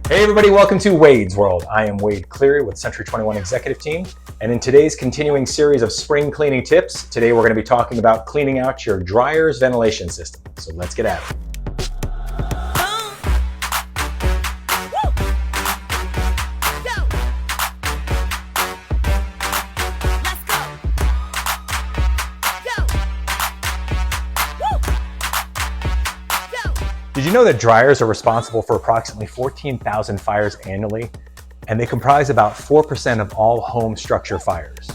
Hey everybody, welcome to Wade's World. I am Wade Cleary with Century 21 Executive Team, and in today's continuing series of spring cleaning tips, today we're going to be talking about cleaning out your dryer's ventilation system. So let's get at it. Did you know that dryers are responsible for approximately 14,000 fires annually, and they comprise about 4% of all home structure fires?